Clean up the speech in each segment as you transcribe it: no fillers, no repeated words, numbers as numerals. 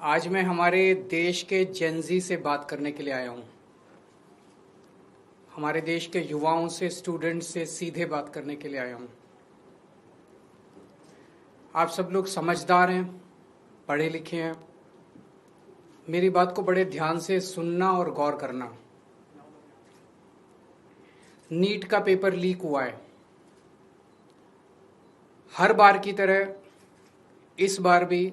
आज मैं हमारे देश के जेनजी से बात करने के लिए आया हूँ। हमारे देश के युवाओं से, स्टूडेंट्स से सीधे बात करने के लिए आया हूँ। आप सब लोग समझदार हैं, पढ़े लिखे हैं। मेरी बात को बड़े ध्यान से सुनना और गौर करना। नीट का पेपर लीक हुआ है। हर बार की तरह इस बार भी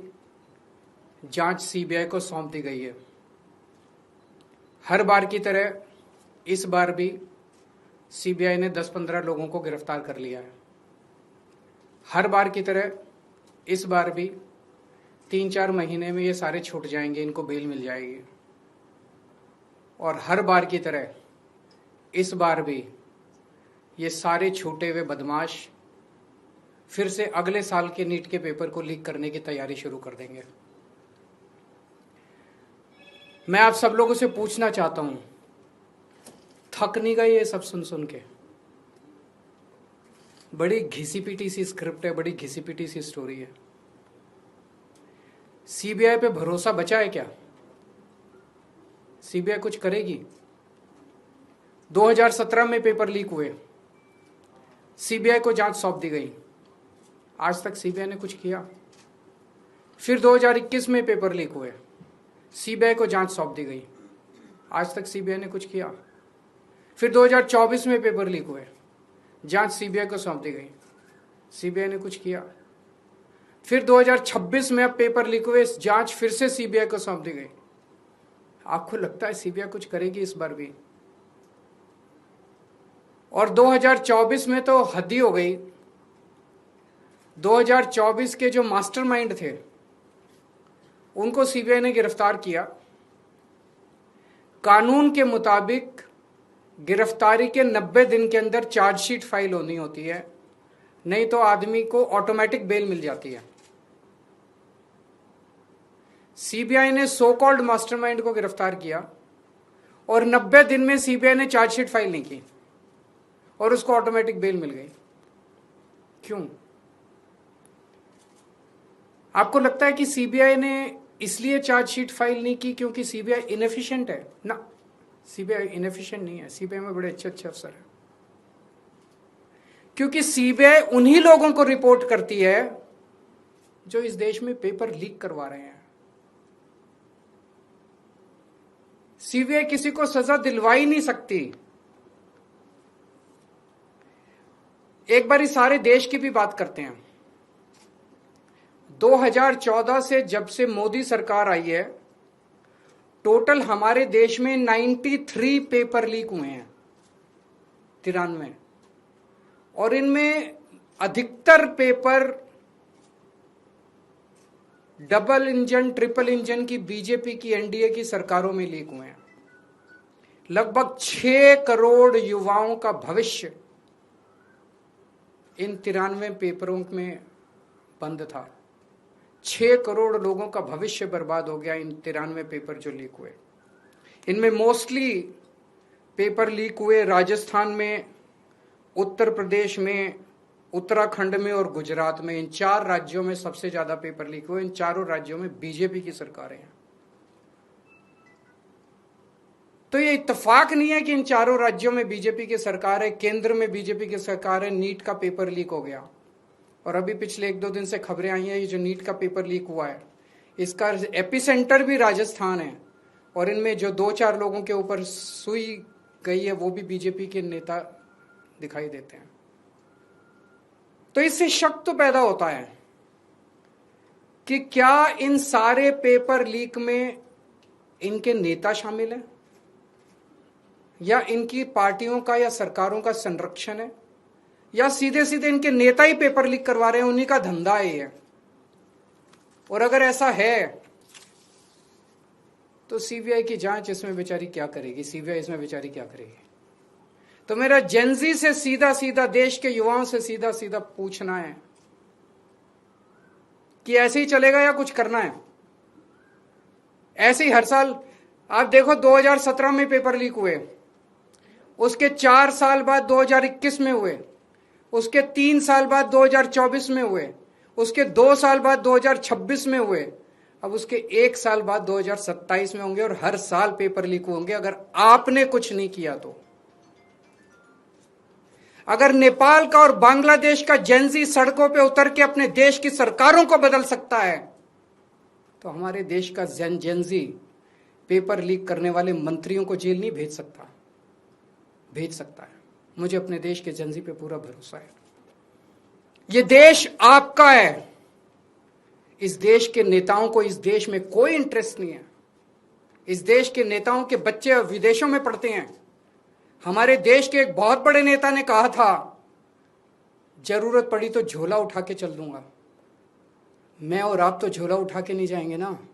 जांच सीबीआई को सौंप दी गई है। हर बार की तरह इस बार भी सीबीआई ने 10-15 लोगों को गिरफ्तार कर लिया है। हर बार की तरह इस बार भी 3-4 महीने में ये सारे छूट जाएंगे, इनको बेल मिल जाएगी। और हर बार की तरह इस बार भी ये सारे छूटे हुए बदमाश फिर से अगले साल के नीट के पेपर को लीक करने की तैयारी शुरू कर देंगे। मैं आप सब लोगों से पूछना चाहता हूं, थक नहीं गए ये सब सुन सुन के? बड़ी घिसी पिटी सी स्क्रिप्ट है, बड़ी घिसी पिटी सी स्टोरी है। सीबीआई पे भरोसा बचा है क्या? सीबीआई कुछ करेगी? 2017 में पेपर लीक हुए, सीबीआई को जांच सौंप दी गई। आज तक सीबीआई ने कुछ किया? फिर 2021 में पेपर लीक हुए, सीबीआई को जांच सौंप दी गई। आज तक सीबीआई ने कुछ किया? फिर 2024 में पेपर लीक हुए, जांच सीबीआई को सौंप दी गई। सीबीआई ने कुछ किया? फिर 2026 में अब पेपर लीक हुए, जांच फिर से सीबीआई को सौंप दी गई। आपको लगता है सीबीआई कुछ करेगी इस बार भी? और 2024 में तो हद ही हो गई। 2024 के जो मास्टरमाइंड थे उनको सीबीआई ने गिरफ्तार किया। कानून के मुताबिक गिरफ्तारी के 90 दिन के अंदर चार्जशीट फाइल होनी होती है, नहीं तो आदमी को ऑटोमेटिक बेल मिल जाती है। सीबीआई ने सो कॉल्ड मास्टरमाइंड को गिरफ्तार किया और 90 दिन में सीबीआई ने चार्जशीट फाइल नहीं की और उसको ऑटोमेटिक बेल मिल गई। क्यों? आपको लगता है कि सीबीआई ने इसलिए चार्जशीट फाइल नहीं की क्योंकि सीबीआई इनएफिशिएंट है? ना, सीबीआई इनएफिशिएंट नहीं है। सीबीआई में बड़े अच्छे अच्छे अफसर हैं। क्योंकि सीबीआई उन्हीं लोगों को रिपोर्ट करती है जो इस देश में पेपर लीक करवा रहे हैं। सीबीआई किसी को सजा दिलवा ही नहीं सकती। एक बार इस सारे देश की भी बात करते हैं। 2014 से जब से मोदी सरकार आई है, टोटल हमारे देश में 93 पेपर लीक हुए हैं, 93। और इनमें अधिकतर paper double engine, triple engine की बीजेपी की, एनडीए की सरकारों में लीक हुए हैं। लगभग 6 करोड़ युवाओं का भविष्य इन 93 पेपरों में बंद था। 6 करोड़ लोगों का भविष्य बर्बाद हो गया इन 93 पेपर जो लीक हुए। इनमें मोस्टली पेपर लीक हुए राजस्थान में, उत्तर प्रदेश में, उत्तराखंड में और गुजरात में। इन 4 राज्यों में सबसे ज्यादा पेपर लीक हुए। इन चारों राज्यों में बीजेपी की सरकारें हैं। तो ये इत्तेफाक नहीं है कि इन चारों राज्यों में बीजेपी की सरकार है, केंद्र में बीजेपी की सरकार है, नीट का पेपर लीक हो गया। और अभी पिछले 1-2 दिन से खबरें आई हैं, ये जो नीट का पेपर लीक हुआ है इसका एपिसेंटर भी राजस्थान है। और इनमें जो 2-4 लोगों के ऊपर सुई गई है वो भी बीजेपी के नेता दिखाई देते हैं। तो इससे शक तो पैदा होता है कि क्या इन सारे पेपर लीक में इनके नेता शामिल हैं या इनकी पार्टियों का या सरकारों का संरक्षण है, या सीधे सीधे इनके नेता ही पेपर लीक करवा रहे हैं, उन्हीं का धंधा है ये। और अगर ऐसा है तो सीबीआई की जांच इसमें बेचारी क्या करेगी? सीबीआई इसमें बेचारी क्या करेगी? तो मेरा जेनजी से सीधा सीधा, देश के युवाओं से सीधा सीधा पूछना है कि ऐसे ही चलेगा या कुछ करना है? ऐसे ही हर साल आप देखो, 2017 में पेपर लीक हुए, उसके 4 साल बाद 2021 में हुए, उसके 3 साल बाद 2024 में हुए, उसके 2 साल बाद 2026 में हुए। अब उसके 1 साल बाद 2027 में होंगे और हर साल पेपर लीक होंगे अगर आपने कुछ नहीं किया तो। अगर नेपाल का और बांग्लादेश का जेंजी सड़कों पे उतर के अपने देश की सरकारों को बदल सकता है तो हमारे देश का जेंजी पेपर लीक करने वाले मंत्रियों को जेल नहीं भेज सकता है। मुझे अपने देश के जेंजी पे पूरा भरोसा है। ये देश आपका है। इस देश के नेताओं को इस देश में कोई इंटरेस्ट नहीं है। इस देश के नेताओं के बच्चे विदेशों में पढ़ते हैं। हमारे देश के एक बहुत बड़े नेता ने कहा था, जरूरत पड़ी तो झोला उठा के चल दूंगा। मैं और आप तो झोला उठा के नहीं जाएंगे ना।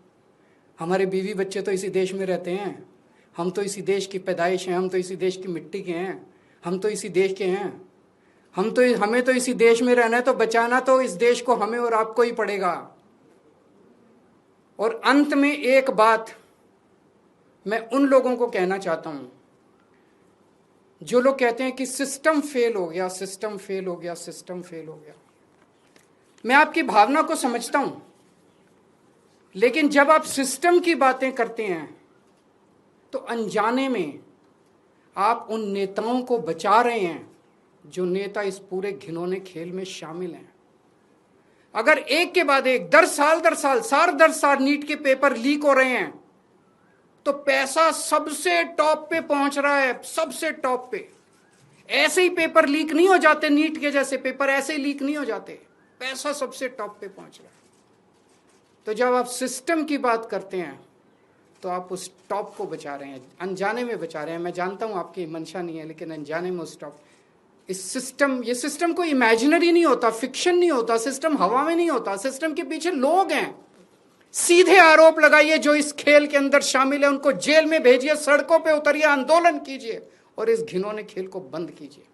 हमारे बीवी बच्चे तो इसी देश में रहते हैं। हम तो इसी देश की पैदाइश हैं। हम तो इसी देश की मिट्टी के हैं। हम तो इसी देश के हैं। हमें तो इसी देश में रहना है, तो बचाना तो इस देश को हमें और आपको ही पड़ेगा। और अंत में एक बात मैं उन लोगों को कहना चाहता हूं जो लोग कहते हैं कि सिस्टम फेल हो गया, सिस्टम फेल हो गया, सिस्टम फेल हो गया। मैं आपकी भावना को समझता हूं, लेकिन जब आप सिस्टम की बातें करते हैं तो अनजाने में आप उन नेताओं को बचा रहे हैं जो नेता इस पूरे घिनौने खेल में शामिल हैं। अगर एक के बाद एक दर साल नीट के पेपर लीक हो रहे हैं तो पैसा सबसे टॉप पे पहुंच रहा है, सबसे टॉप पे। ऐसे ही पेपर लीक नहीं हो जाते, नीट के जैसे पेपर ऐसे ही लीक नहीं हो जाते। पैसा सबसे टॉप पे पहुंच रहा है। तो जब आप सिस्टम की बात करते हैं तो आप उस टॉप को बचा रहे हैं, अनजाने में बचा रहे हैं। मैं जानता हूं आपकी मंशा नहीं है, लेकिन अनजाने में उस टॉप। ये सिस्टम कोई इमेजिनरी नहीं होता, फिक्शन नहीं होता, सिस्टम हवा में नहीं होता। सिस्टम के पीछे लोग हैं। सीधे आरोप लगाइए जो इस खेल के अंदर शामिल है, उनको जेल में भेजिए, सड़कों पे उतरिए, आंदोलन कीजिए और इस घिनौने खेल को बंद कीजिए।